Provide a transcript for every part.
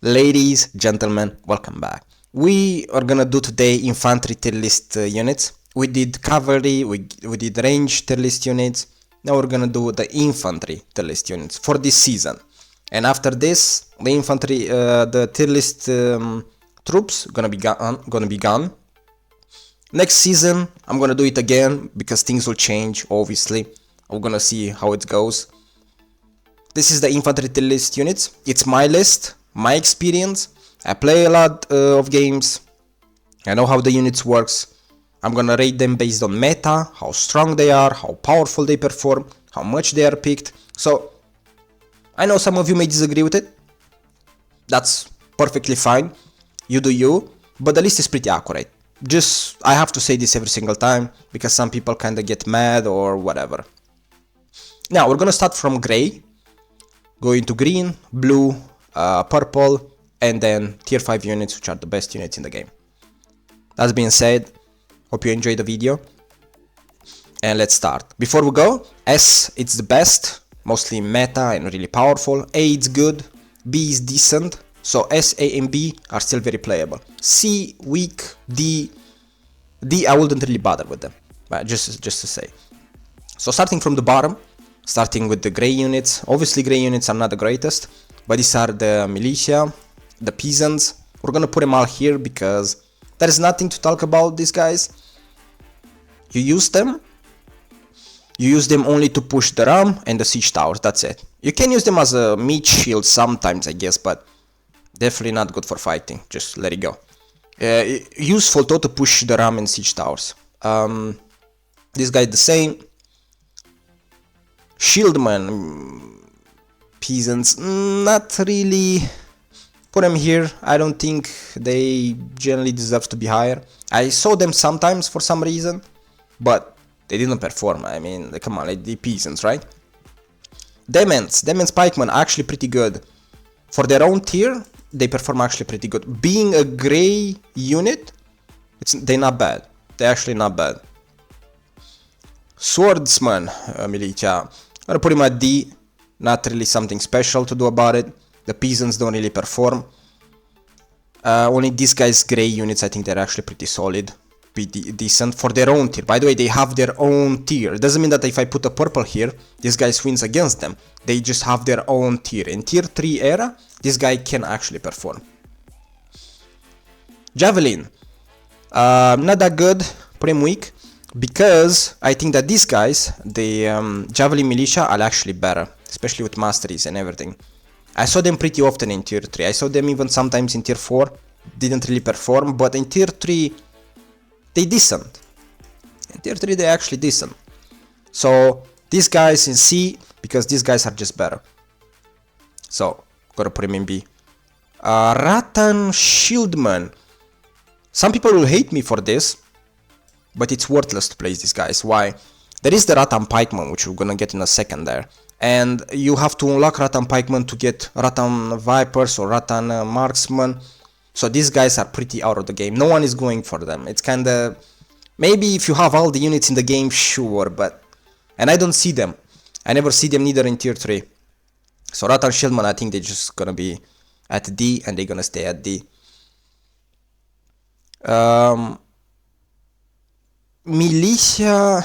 Ladies, gentlemen, welcome back. We are gonna do today infantry tier list units. We did cavalry, we did range tier list units. Now we're gonna do the infantry tier list units for this season. And after this, the infantry, the tier list troops gonna be gone. Next season, I'm gonna do it again because things will change. Obviously, we're gonna see how it goes. This is the infantry tier list units. It's my list, my experience. I play a lot of games. I know how the units works. I'm gonna rate them based on meta, how strong they are, how powerful they perform, how much they are picked. So I know some of you may disagree with it. That's perfectly fine. You do you, but the list is pretty accurate. Just, I have to say this every single time because some people kinda get mad or whatever. Now we're gonna start from gray, go into green, blue, purple, and then tier 5 units, which are the best units in the game. That being said, hope you enjoyed the video, and let's start. Before we go, S, it's the best, mostly meta and really powerful. A, it's good. B is decent. So S, A, and B are still very playable. C, weak. D, I wouldn't really bother with them, but just to say. So starting from the bottom, starting with the gray units. Obviously gray units are not the greatest, but these are the militia, the peasants. We're gonna put them all here because there is nothing to talk about these guys. You use them only to push the ram and the siege towers, that's it. You can use them as a meat shield sometimes, I guess, but definitely not good for fighting, just let it go. Useful though to push the ram and siege towers. This guy the same. Shieldman, peasants, not really. Put them here. I don't think they generally deserve to be higher. I saw them sometimes for some reason, but they didn't perform. I mean, come on, like the peasants, right? Demons pikemen are actually pretty good. For their own tier, they perform actually pretty good. Being a gray unit, they're not bad. They're actually not bad. Swordsman, militia. I'm gonna put him at D, not really something special to do about it. The peasants don't really perform. Only these guys' gray units, I think they're actually pretty solid, pretty decent for their own tier. By the way, they have their own tier. It doesn't mean that if I put a purple here, this guy wins against them. They just have their own tier. In tier 3 era, this guy can actually perform. Javelin, not that good, put him weak. Because I think that these guys, the Javelin Militia, are actually better, especially with masteries and everything. I saw them pretty often in tier 3, I saw them even sometimes in tier 4, didn't really perform, but in tier 3, they decent. In tier 3, they're actually decent. So, these guys in C, because these guys are just better. So, gotta put him in B. Rattan Shieldman. Some people will hate me for this, but it's worthless to place these guys. Why? There is the Rattan Pikeman, which we're gonna get in a second there. And you have to unlock Rattan Pikeman to get Rattan Vipers or Rattan Marksman. So these guys are pretty out of the game. No one is going for them. It's kinda... Maybe if you have all the units in the game, sure, but... And I don't see them. I never see them neither in tier 3. So Rattan Shieldman, I think they're just gonna be at D, and they're gonna stay at D. Militia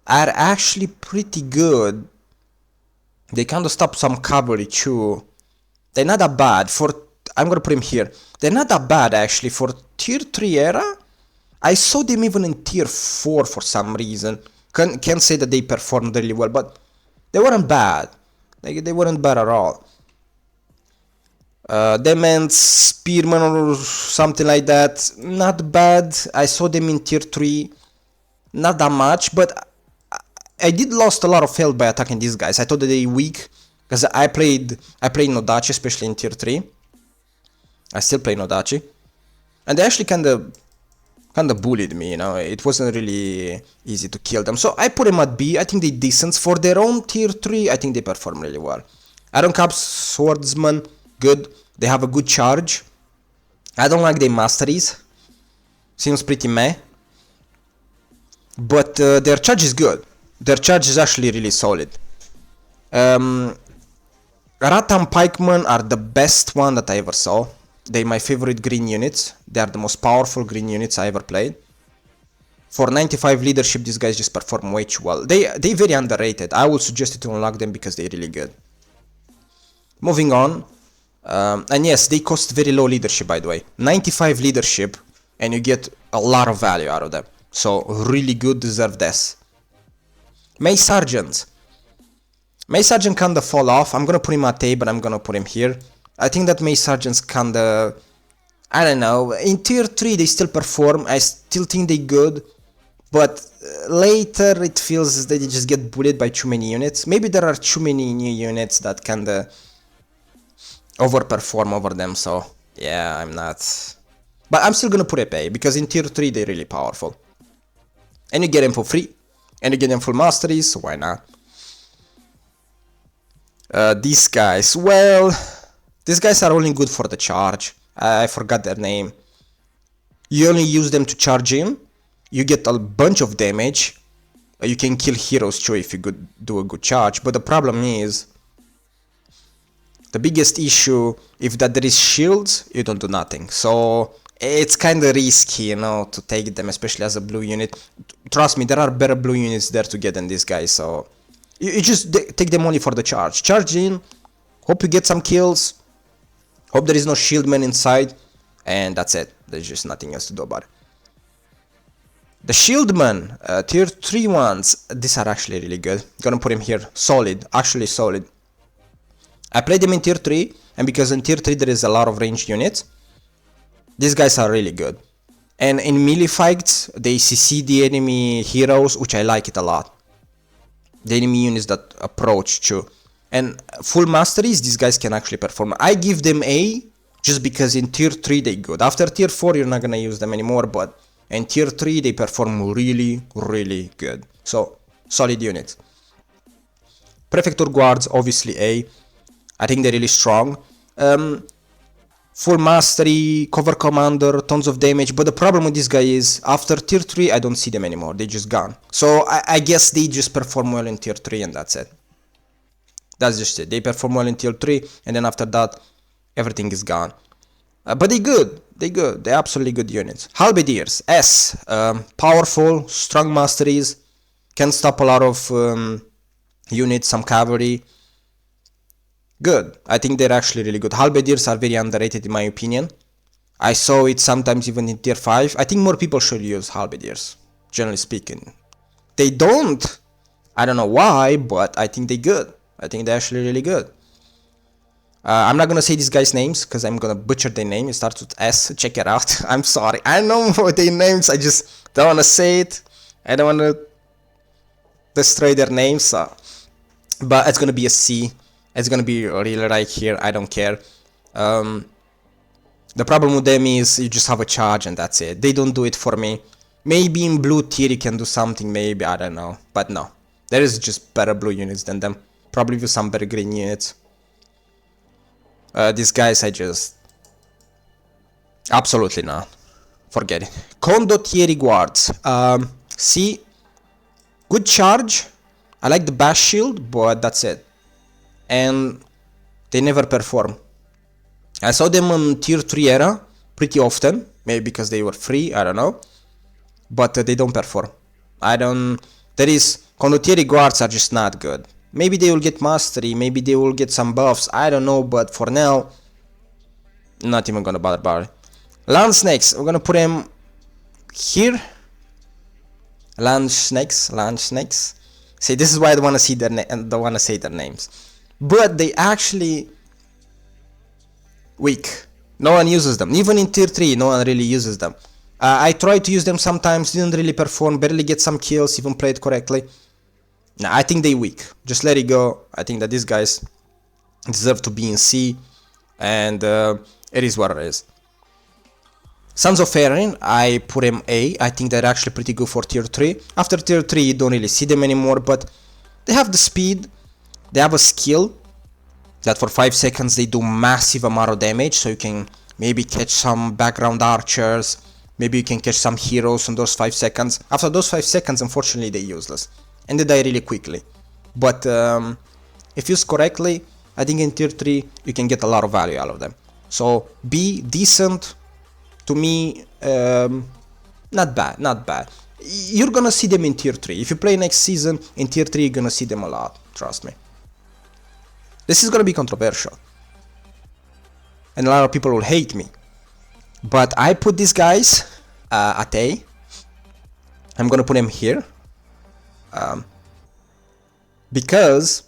are actually pretty good. They kind of stop some cavalry too. They're not that bad for... I'm gonna put them here. They're not that bad actually for tier 3 era. I saw them even in tier 4 for some reason. Can't say that they performed really well, but they weren't bad. They weren't bad at all. Demons, Spearman or something like that, not bad. I saw them in tier 3, not that much, but I did lost a lot of health by attacking these guys. I thought that they weak, because I played Nodachi, especially in tier 3. I still play Nodachi, and they actually kinda bullied me, you know. It wasn't really easy to kill them, so I put them at B. I think they're decent. For their own tier 3, I think they perform really well. Iron Cap Swordsman, good. They have a good charge. I don't like their masteries. Seems pretty meh. But their charge is good. Their charge is actually really solid. Rattan Pikemen are the best one that I ever saw. They're my favorite green units. They are the most powerful green units I ever played. For 95 leadership, these guys just perform way too well. They very underrated. I would suggest you to unlock them because they're really good. Moving on. And yes, they cost very low leadership, by the way. 95 leadership, and you get a lot of value out of them. So, really good, deserve this. Mace Sergeant. Mace Sergeant kinda fall off. I'm gonna put him at A, but I'm gonna put him here. I think that Mace Sergeant's kinda... I don't know. In tier 3 they still perform. I still think they're good. But later it feels that they just get bullied by too many units. Maybe there are too many new units that kinda overperform over them, so yeah, I'm not... But I'm still gonna put it A, because in tier 3 they're really powerful. And you get them for free. And you get them full masteries, so why not? These guys, well... These guys are only good for the charge. I forgot their name. You only use them to charge in. You get a bunch of damage. You can kill heroes too if you do a good charge. But the problem is... The biggest issue, if that there is shields, you don't do nothing. So it's kinda risky, you know, to take them, especially as a blue unit. Trust me, there are better blue units there to get than these guys, so... You just take them only for the charge. Charge in, hope you get some kills. Hope there is no shieldman inside, and that's it. There's just nothing else to do about it. The shieldman, tier 3 ones, these are actually really good. Gonna put him here, solid, actually solid. I played them in tier 3, and because in tier 3 there is a lot of ranged units, these guys are really good. And in melee fights, they CC the enemy heroes, which I like it a lot. The enemy units that approach too. And full masteries, these guys can actually perform. I give them A, just because in tier 3 they're good. After tier 4 you're not gonna use them anymore, but in tier 3 they perform really, really good. So, solid units. Prefecture Guards, obviously A. I think they're really strong. Full mastery, cover commander, tons of damage. But the problem with this guy is, after tier 3 I don't see them anymore. They're just gone. So I guess they just perform well in tier 3 and that's it. That's just it. They perform well in tier 3 and then after that everything is gone. But they're good. They're good. They're absolutely good units. Halberdiers. S. Powerful, strong masteries. Can stop a lot of units, some cavalry. Good. I think they're actually really good. Halberdiers are very underrated in my opinion. I saw it sometimes even in tier 5. I think more people should use halberdiers, generally speaking. They don't. I don't know why, but I think they're good. I think they're actually really good. I'm not gonna say these guys' names because I'm gonna butcher their name. It starts with S. Check it out. I'm sorry. I know their names. I just don't wanna say it. I don't wanna destroy their names. But it's gonna be a C. It's gonna be really right here. I don't care. The problem with them is you just have a charge and that's it. They don't do it for me. Maybe in blue tier you can do something. Maybe, I don't know. But no. There is just better blue units than them. Probably with some better green units. These guys I just... Absolutely not. Forget it. Condottieri Guards. C. Good charge. I like the bash shield, but that's it. And they never perform. I saw them on tier 3 era pretty often. Maybe because they were free, I don't know. But they don't perform. Condottieri Guards are just not good. Maybe they will get mastery, maybe they will get some buffs, I don't know, but for now, not even gonna bother about it. Land Snakes, we're gonna put them here. Land Snakes. See, this is why I don't wanna say their names. But they actually weak. No one uses them. Even in tier 3, no one really uses them. I tried to use them sometimes, didn't really perform, barely get some kills, even played correctly. Nah, I think they weak. Just let it go. I think that these guys deserve to be in C. And it is what it is. Sons of Erin, I put them A. I think they're actually pretty good for tier 3. After tier 3 you don't really see them anymore, but they have the speed. They have a skill that for 5 seconds they do massive amount of damage. So you can maybe catch some background archers. Maybe you can catch some heroes in those 5 seconds. After those 5 seconds, unfortunately, they're useless. And they die really quickly. But if used correctly, I think in tier 3 you can get a lot of value out of them. So B, decent, to me, not bad, not bad. You're gonna see them in tier 3. If you play next season, in tier 3 you're gonna see them a lot, trust me. This is gonna be controversial. And a lot of people will hate me. But I put these guys at A. I'm gonna put them here. Because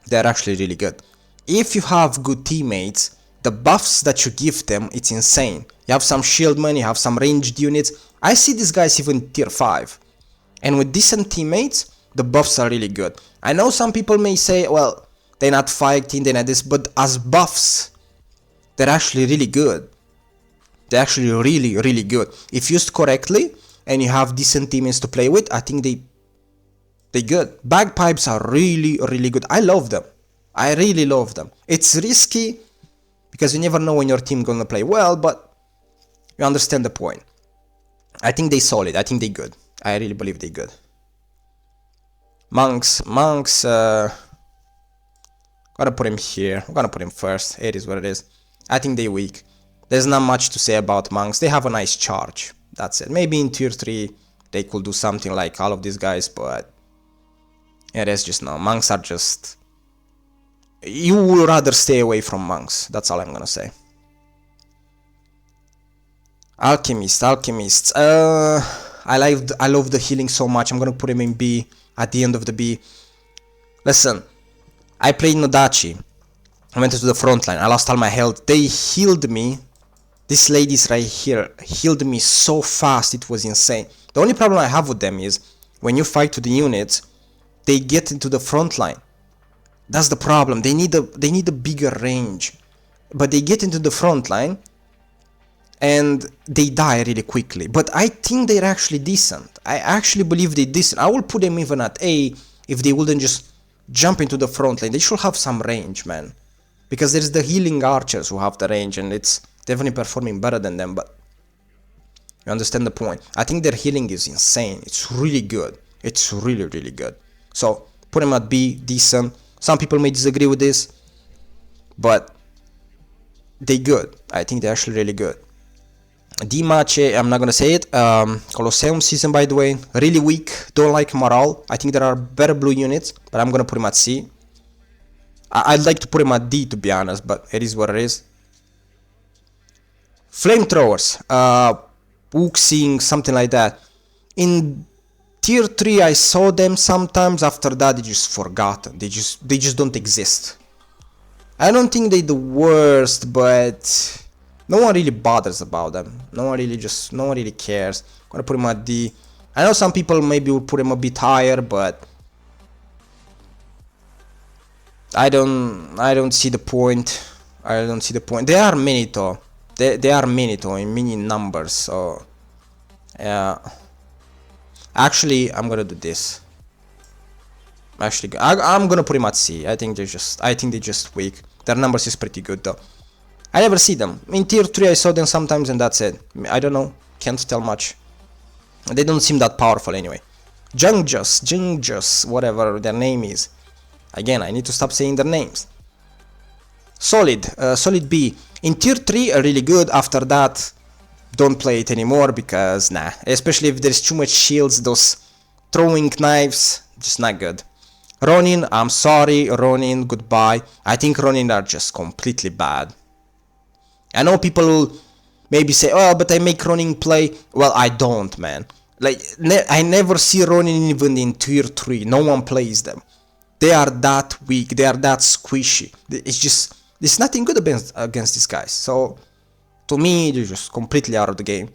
they're actually really good. If you have good teammates, the buffs that you give them, it's insane. You have some shieldmen, you have some ranged units. I see these guys even tier 5. And with decent teammates, the buffs are really good. I know some people may say, well, they're not fighting, they're not this, but as buffs, they're actually really good. They're actually really, really good. If used correctly, and you have decent teammates to play with, I think they're good. Bagpipes are really, really good. I love them. I really love them. It's risky, because you never know when your team gonna play well, but you understand the point. I think they solid. I think they good. I really believe they good. Monks, gotta put him here. I'm gonna put him first. It is what it is. I think they weak. There's not much to say about monks. They have a nice charge. That's it. Maybe in tier 3 they could do something like all of these guys, but yeah, that's just no. Monks are just... You would rather stay away from monks. That's all I'm gonna say. Alchemists. I love the healing so much. I'm gonna put him in B, at the end of the B. Listen, I played Nodachi. I went into the front line. I lost all my health. They healed me. These ladies right here healed me so fast, it was insane. The only problem I have with them is when you fight to the units, they get into the front line. That's the problem. They need a bigger range. But they get into the front line and they die really quickly. But I think they're actually decent. I actually believe they're decent. I will put them even at A if they wouldn't just jump into the front line. They should have some range, man. Because there's the healing archers who have the range and it's definitely performing better than them, but you understand the point. I think their healing is insane. It's really good. It's really, really good. So, put them at B, decent. Some people may disagree with this, but they good. I think they're actually really good. D match, I'm not gonna say it. Colosseum season, by the way, really weak. Don't like morale. I think there are better blue units, but I'm gonna put him at C. I'd like to put him at D, to be honest, but it is what it is. Flamethrowers, Wuxing, something like that. In tier 3 I saw them sometimes, after that they just forgotten. They just don't exist. I don't think they're the worst, but no one really bothers about them. No one really cares. I'm gonna put him at D. I know some people maybe will put him a bit higher, but I don't see the point. I don't see the point. There are many though. There are many though, in many numbers. So yeah. Actually, I'm gonna do this. Actually, I'm gonna put him at C. I think they're just weak. Their numbers is pretty good though. I never see them. In tier 3 I saw them sometimes and that's it. I don't know. Can't tell much. They don't seem that powerful anyway. Jungjus, whatever their name is. Again, I need to stop saying their names. Solid B. In tier 3 are really good. After that, don't play it anymore because nah. Especially if there's too much shields, those throwing knives, just not good. Ronin, I'm sorry, Ronin, goodbye. I think Ronin are just completely bad. I know people will maybe say, oh, but I make Ronin play. Well, I don't, man. Like, I never see Ronin even in tier 3. No one plays them. They are that weak. They are that squishy. There's nothing good against these guys. So, to me, they're just completely out of the game.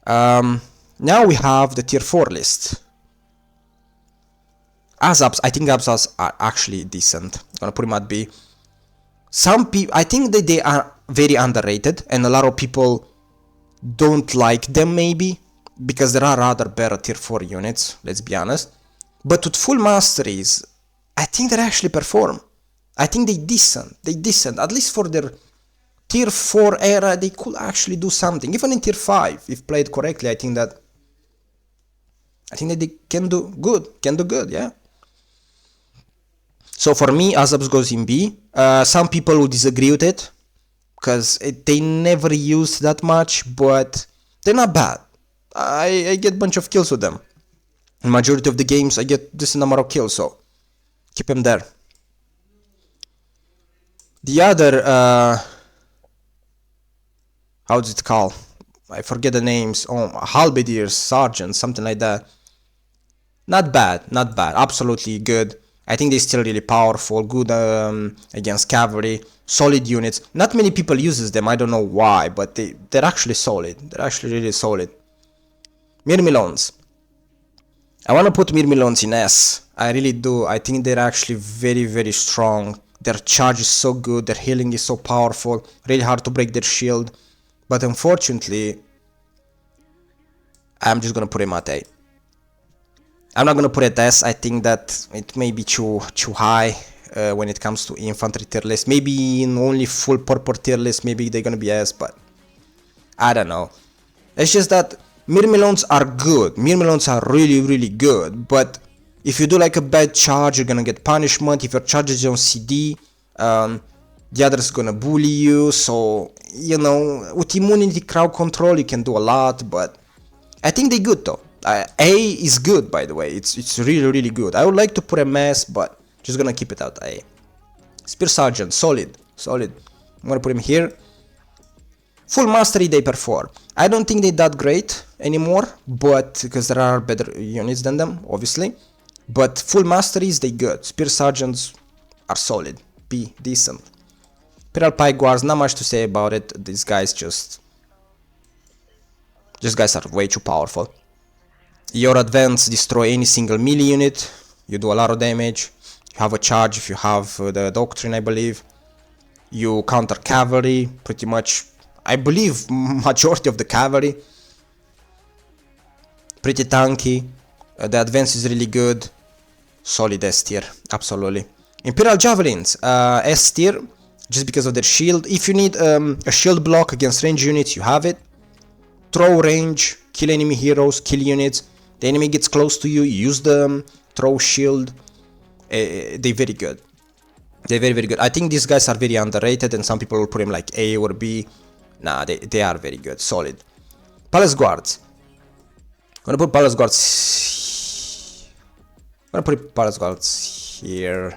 Now we have the tier 4 list. Azabs, I think Azabs are actually decent. I'm gonna put him at B. Some people, I think that they are very underrated, and a lot of people don't like them maybe, because there are other better tier 4 units, let's be honest. But with full masteries, I think they actually perform. I think they're decent, at least for their tier 4 era, they could actually do something. Even in tier 5, if played correctly, I think that they can do good, yeah. So for me, Azabs goes in B. Some people will disagree with it, because they never used that much, but they're not bad. I get a bunch of kills with them. In majority of the games, I get decent number of kills, so keep them there. The other, how's it called? I forget the names. Oh, halberdiers, sergeants, something like that. Not bad, not bad. Absolutely good. I think they're still really powerful, good against cavalry, solid units. Not many people uses them, I don't know why, but they're actually solid. They're actually really solid. Mirmilons. I want to put Mirmilons in S. I really do. I think they're actually very, very strong. Their charge is so good, their healing is so powerful, really hard to break their shield. But unfortunately, I'm just gonna put him at A. I'm not gonna put it S. I think that it may be too high when it comes to infantry tier list. Maybe in only full purple tier list, maybe they're gonna be S, but I don't know. It's just that Mirmilons are good. Mirmilons are really, really good, but if you do like a bad charge, you're gonna get punishment. If your charge is on CD, the other's gonna bully you. So, you know, with immunity, crowd control, you can do a lot, but I think they're good though. A is good, by the way. It's really, really good. I would like to put a mess, but just gonna keep it at A. Spear Sergeant, solid, solid. I'm gonna put him here. Full Mastery they perform. I don't think they're that great anymore, but because there are better units than them, obviously. But Full Masteries they good. Spear Sergeants are solid. B, decent. Imperial Pike Guards, not much to say about it. These guys just guys are way too powerful. Your advance destroy any single melee unit. You do a lot of damage. You have a charge if you have the doctrine, I believe. You counter cavalry, pretty much. I believe majority of the cavalry. Pretty tanky. The advance is really good. Solid S tier, absolutely. Imperial Javelins, S tier, just because of their shield. If you need a shield block against range units, you have it. Throw range, kill enemy heroes, kill units. The enemy gets close to you, you use the throw shield. They're very good. They're very, very good. I think these guys are very underrated, and some people will put them like A or B. Nah, they are very good, solid. Palace Guards. I'm gonna put Palace Guards. I'm gonna put Palace Guards here.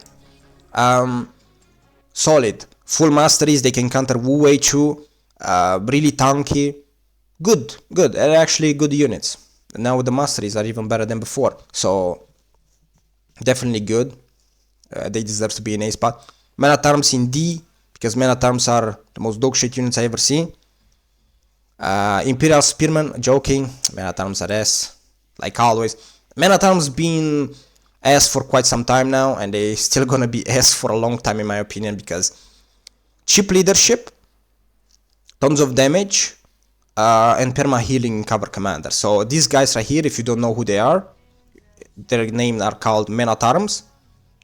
Solid. Full masteries, they can counter Wu Wei Chu. Really tanky. Good, good. They're actually good units. Now the masteries are even better than before. So, definitely good. They deserve to be in A spot. Men at Arms in D, because Men at Arms are the most dogshit units I ever seen. Imperial Spearmen, joking. Men at Arms are S, like always. Men at Arms been S for quite some time now, and they still gonna be S for a long time in my opinion, because cheap leadership, tons of damage, and perma healing cover commander. So these guys right here, if you don't know who they are, their names are called Men at Arms.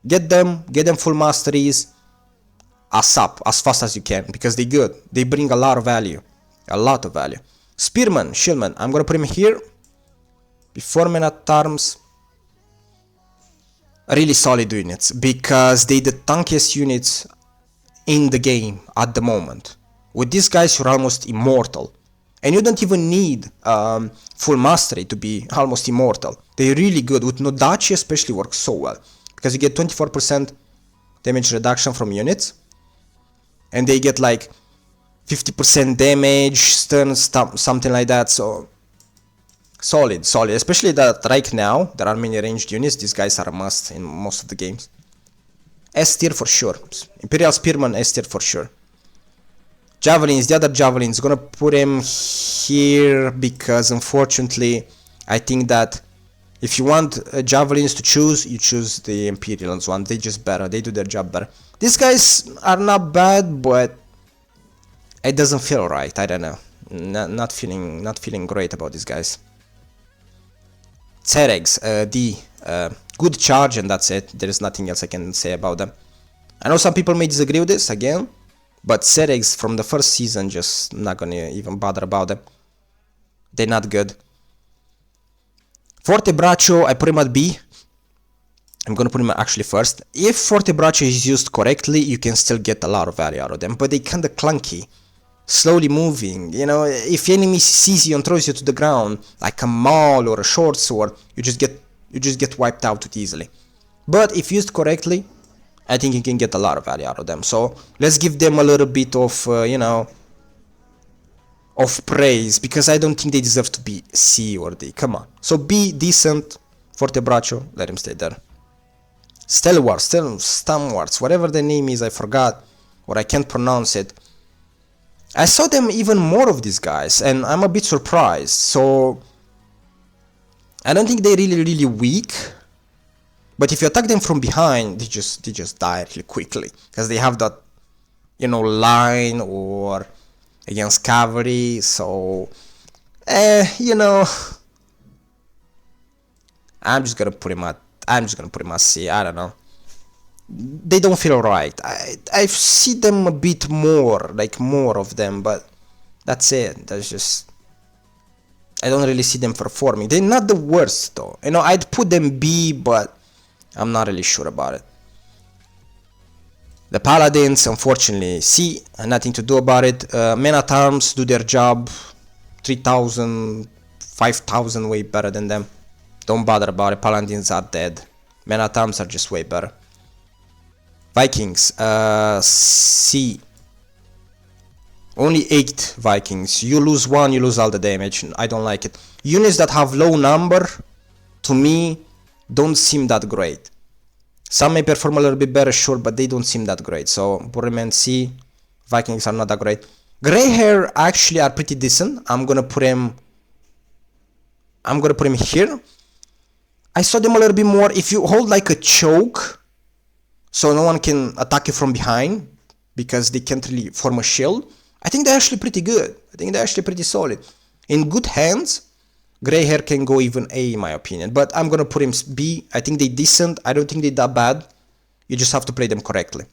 Get them full masteries ASAP, as fast as you can, because they're good. They bring a lot of value. A lot of value. Spearman, Shieldman, I'm gonna put him here. Before Men at Arms. Really solid units, because they the tankiest units in the game at the moment. With these guys, you're almost immortal. And you don't even need full mastery to be almost immortal. They're really good. With Nodachi especially works so well, because you get 24% damage reduction from units, and they get like 50% damage, stun, something like that. So solid, solid. Especially that right now there are many ranged units. These guys are a must in most of the games. S tier for sure. Imperial Spearman S tier for sure. Javelins, the other javelins, gonna put him here because unfortunately I think that if you want javelins to choose, you choose the Imperials one. They just better, they do their job better. These guys are not bad, but it doesn't feel right. I don't know. Not feeling great about these guys. Ceregs, D, good charge, and that's it. There is nothing else I can say about them. I know some people may disagree with this again, but Ceregs from the first season, just not gonna even bother about them. They're not good. Forte Braccio, I put him at B. I'm gonna put him actually first. If Forte Braccio is used correctly, you can still get a lot of value out of them, but they kinda clunky. Slowly moving, you know, if the enemy sees you and throws you to the ground, like a maul or a short sword, you just get wiped out too easily. But if used correctly, I think you can get a lot of value out of them. So let's give them a little bit of, you know, of praise, because I don't think they deserve to be C or D. Come on. So B, decent. Forte Braccio, let him stay there. Stalwarts, whatever the name is, I forgot, or I can't pronounce it. I saw them even more of these guys, and I'm a bit surprised. So I don't think they're really weak, but if you attack them from behind, they just die really quickly, because they have that, you know, line or against cavalry. So you know, I'm just gonna put him at C. I don't know. They don't feel right. I see them a bit more, like more of them, but that's it. That's just, I don't really see them performing. They're not the worst though. You know, I'd put them B, but I'm not really sure about it. The Paladins, unfortunately, C, nothing to do about it. Men at Arms do their job. 3,000, 5,000 way better than them. Don't bother about it. Paladins are dead. Men at Arms are just way better. Vikings, C. Only 8 Vikings. You lose 1, you lose all the damage. I don't like it. Units that have low number, to me, don't seem that great. Some may perform a little bit better, sure, but they don't seem that great. So, Burman C. Vikings are not that great. Grey hair actually are pretty decent. I'm gonna put him here. I saw them a little bit more. If you hold like a choke, so no one can attack you from behind, because they can't really form a shield, I think they're actually pretty good. I think they're actually pretty solid. In good hands, Grey hair can go even A in my opinion, but I'm gonna put him B. I think they're decent. I don't think they're that bad. You just have to play them correctly.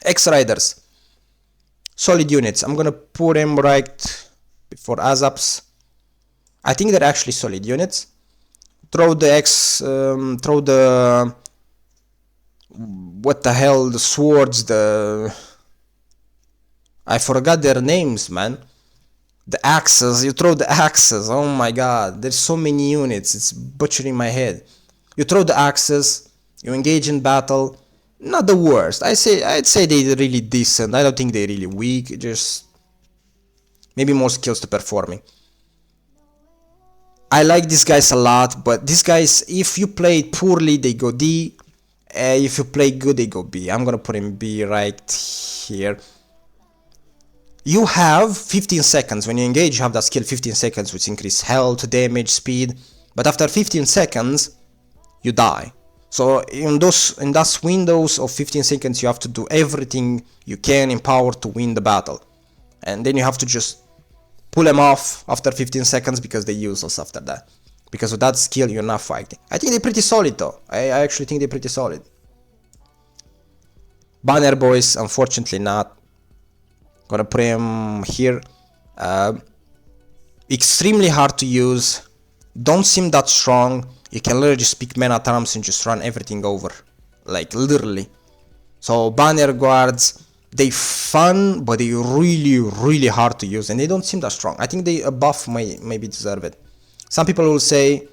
X-Riders, solid units. I'm gonna put them right before Azaps. I think they're actually solid units. Throw the what the hell, the swords, I forgot their names, man. The axes, you throw the axes, oh my god, there's so many units, it's butchering my head. You throw the axes, you engage in battle, not the worst. I'd say they're really decent. I don't think they're really weak, just maybe more skills to performing. I like these guys a lot, but these guys, if you play poorly, they go D. If you play good, they go B. I'm gonna put him B right here. You have 15 seconds. When you engage, you have that skill 15 seconds, which increase health, damage, speed. But after 15 seconds, you die. So in those windows of 15 seconds, you have to do everything you can in power to win the battle. And then you have to just pull them off after 15 seconds, because they're useless after that. Because of that skill, you're not fighting. I think they're pretty solid though. I actually think they're pretty solid. Banner Boys, unfortunately not. Gonna put him here. Extremely hard to use. Don't seem that strong. You can literally just pick men at arms and just run everything over. Like literally. So Banner Guards, they fun, but they really hard to use, and they don't seem that strong. I think a buff maybe deserve it. Some people will say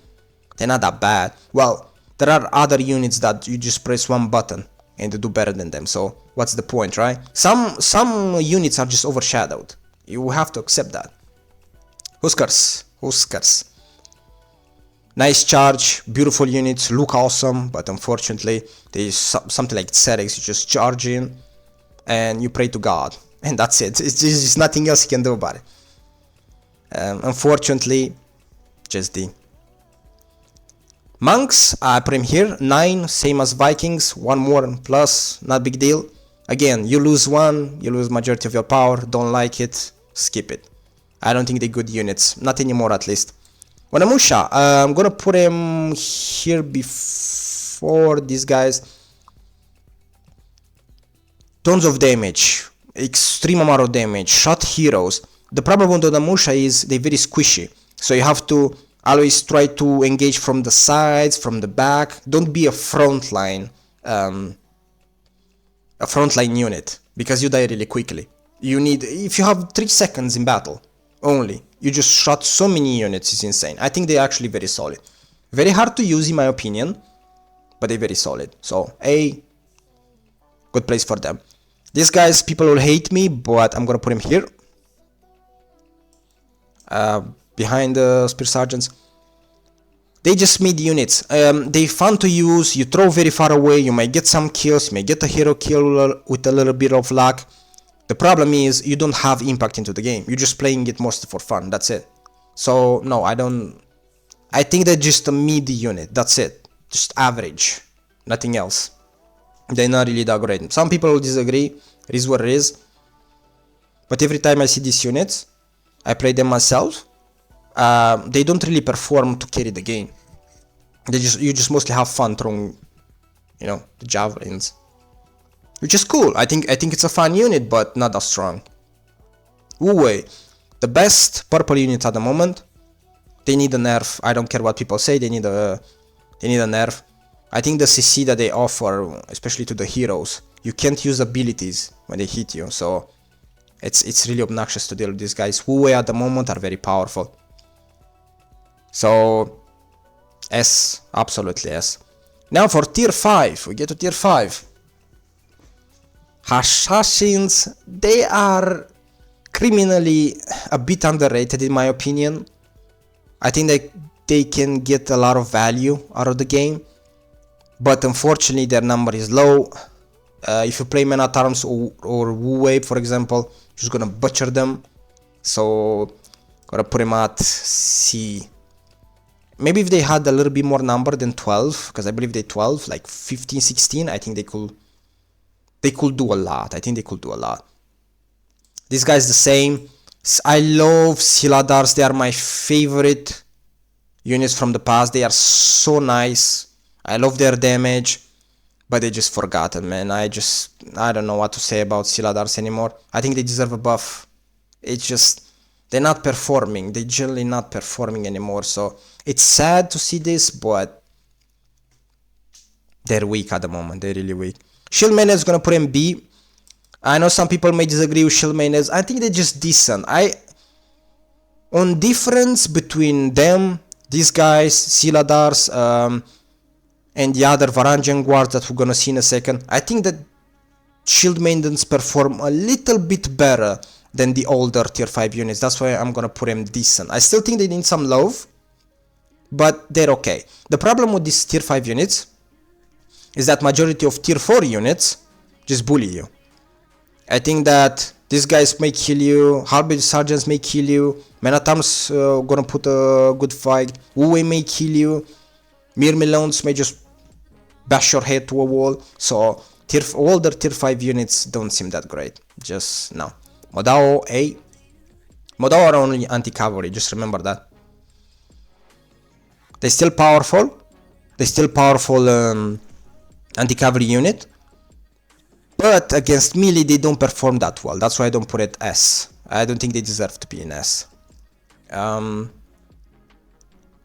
they're not that bad. Well, there are other units that you just press one button and they do better than them, so what's the point, right? Some units are just overshadowed. You have to accept that. Huskars. Nice charge, beautiful units, look awesome, but unfortunately there's something like Cerex. You just charge in and you pray to God, and that's it. It's just nothing else you can do about it. Unfortunately, just D. Monks, I put him here, 9, same as Vikings, 1 more plus, not big deal. Again, you lose 1, you lose majority of your power, don't like it, skip it. I don't think they're good units, not anymore at least. Wanamusha, I'm gonna put him here before these guys. Tons of damage, extreme amount of damage, shot heroes. The problem with Wanamusha is they're very squishy, so you have to Always try to engage from the sides, from the back. Don't be a frontline unit, because you die really quickly. You need, if you have 3 seconds in battle only, you just shot so many units, it's insane. I think they're actually very solid. Very hard to use in my opinion, but they're very solid. So a good place for them. These guys, people will hate me, but I'm gonna put him here. Behind the Spear Sergeants. They just made units. They're fun to use, you throw very far away, you might get some kills, you may get a hero kill with a little bit of luck. The problem is, you don't have impact into the game, you're just playing it mostly for fun, that's it. So, no, I think they're just a mid unit, that's it. Just average, nothing else. They're not really that great. Some people will disagree, it is what it is. But every time I see these units, I play them myself. They don't really perform to carry the game. You just mostly have fun throwing, you know, the javelins, which is cool. I think it's a fun unit, but not that strong. Wu Wei, the best purple unit at the moment. They need a nerf. I don't care what people say. They need a nerf. I think the CC that they offer, especially to the heroes, you can't use abilities when they hit you, so it's really obnoxious to deal with these guys. Wu Wei at the moment are very powerful. So S, absolutely S. Now for tier 5, we get to tier 5. Assassins, they are criminally a bit underrated in my opinion. I think they can get a lot of value out of the game, but unfortunately their number is low. If you play Man at Arms or Wu Wei, for example, you're just gonna butcher them. So gotta put him at C. Maybe if they had a little bit more number than 12, because I believe they 12, like 15, 16, I think they could do a lot. I think they could do a lot. This guy's the same. I love Siladars. They are my favorite units from the past. They are so nice. I love their damage, but they just forgotten, man. I don't know what to say about Siladars anymore. I think they deserve a buff. It's just, they're not performing. They're generally not performing anymore. So it's sad to see this, but they're weak at the moment. They're really weak. Shieldman is gonna put him B. I know some people may disagree with Shieldman. I think they're just decent. On difference between them, these guys, Siladars, and the other Varangian guards that we're gonna see in a second, I think that Shield Maidens perform a little bit better than the older tier 5 units. That's why I'm gonna put them decent. I still think they need some love, but they're okay. The problem with these tier 5 units is that majority of tier 4 units just bully you. I think that these guys may kill you, Halberd Sergeants may kill you, Man at Arms gonna put a good fight, Wu Wei may kill you, Mirmilons may just bash your head to a wall. So older tier 5 units don't seem that great. Just no. Modao A. Modao are only anti-cavalry, just remember that. They're still powerful. They're still powerful anti-cavalry unit. But against melee they don't perform that well. That's why I don't put it S. I don't think they deserve to be in S.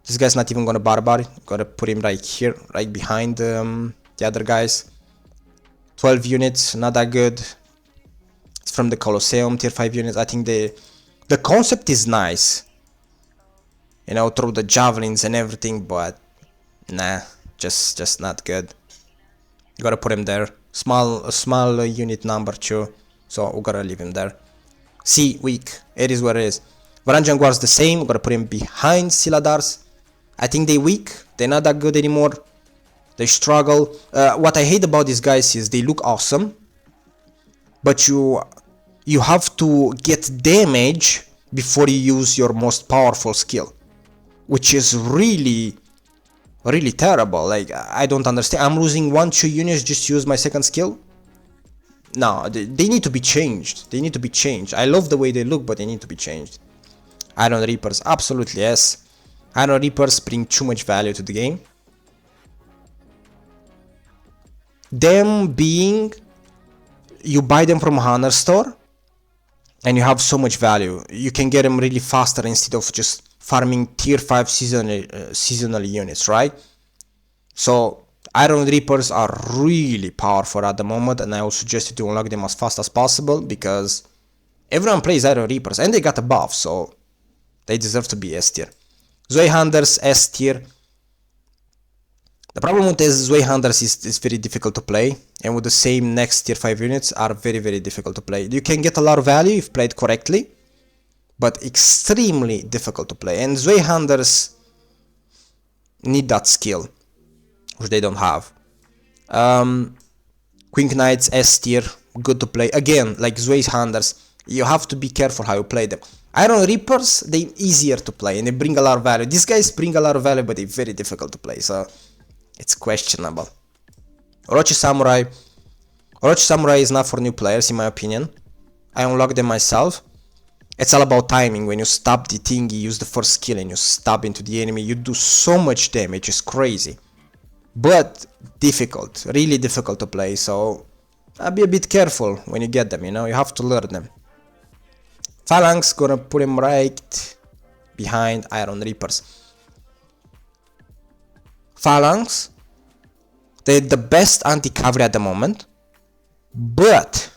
This guy's not even gonna barbar. Gotta put him right here, right behind the other guys. 12 units, not that good. It's from the Colosseum, tier 5 units. I think the concept is nice. You know, throw the javelins and everything, but nah, just not good. You gotta put him there. A small unit number too, so we gotta leave him there. C, weak. It is what it is. Varangian Guards the same. We gotta put him behind Siladars. I think they weak. They're not that good anymore. They struggle. What I hate about these guys is they look awesome, but you have to get damage before you use your most powerful skill, which is really terrible. Like, I don't understand. I'm losing 1-2 units just to use my second skill. No, they need to be changed. They need to be changed. I love the way they look, but they need to be changed. Iron Reapers, absolutely yes. Iron Reapers bring too much value to the game. Them being, you buy them from Honor Store, and you have so much value. You can get them really faster instead of just farming tier 5 seasonal units, right? So Iron Reapers are really powerful at the moment, and I would suggest you to unlock them as fast as possible because everyone plays Iron Reapers and they got a buff, so they deserve to be S tier. Zoe Hunters S tier. The problem with this Zoe Hunters is it's very difficult to play, and with the same next tier 5 units are very difficult to play. You can get a lot of value if played correctly, but extremely difficult to play, and Zoe Hunters need that skill, which they don't have. Queen Knights S tier, good to play. Again, like Zoe Hunters, you have to be careful how you play them. Iron Reapers, they're easier to play and they bring a lot of value. These guys bring a lot of value, but they're very difficult to play, so it's questionable. Orochi Samurai. Orochi Samurai is not for new players, in my opinion. I unlocked them myself. It's all about timing. When you stab the thing, you use the first skill and you stab into the enemy, you do so much damage, it's crazy. But difficult, really difficult to play, so I'll be a bit careful when you get them, you know, you have to learn them. Phalanx, gonna put him right behind Iron Reapers. Phalanx, they're the best anti-cavalry at the moment, but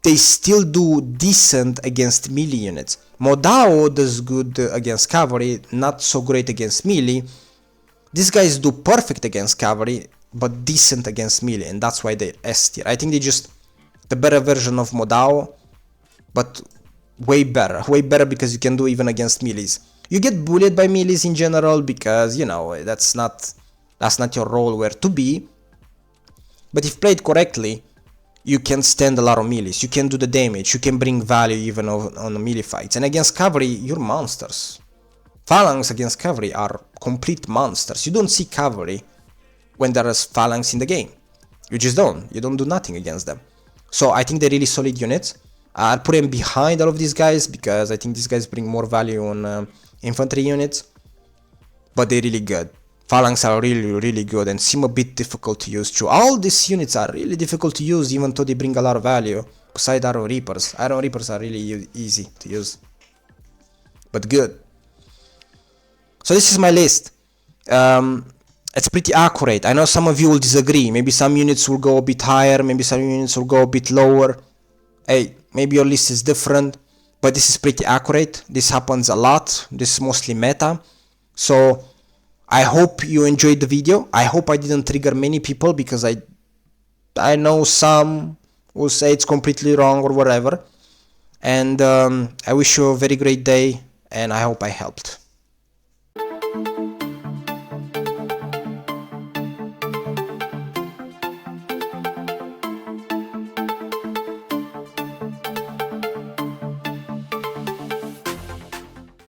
they still do decent against melee units. Modao does good against cavalry, not so great against melee. These guys do perfect against cavalry, but decent against melee, and that's why they're S tier. I think they're just the better version of Modao, but way better because you can do even against melees. You get bullied by melees in general because, you know, that's not your role where to be. But if played correctly, you can stand a lot of melees, you can do the damage, you can bring value even on melee fights. And against cavalry, you're monsters. Phalanx against cavalry are complete monsters. You don't see cavalry when there is phalanx in the game. You just don't. You don't do nothing against them. So I think they're really solid units. I'll put them behind all of these guys because I think these guys bring more value on infantry units. But they're really good. Phalanx are really good and seem a bit difficult to use too. All these units are really difficult to use even though they bring a lot of value. Besides Iron Reapers. Iron Reapers are really easy to use. But good. So this is my list. It's pretty accurate. I know some of you will disagree. Maybe some units will go a bit higher, maybe some units will go a bit lower. Hey, maybe your list is different, but this is pretty accurate. This happens a lot. This is mostly meta. So I hope you enjoyed the video. I hope I didn't trigger many people because I know some will say it's completely wrong or whatever. And I wish you a very great day and I hope I helped.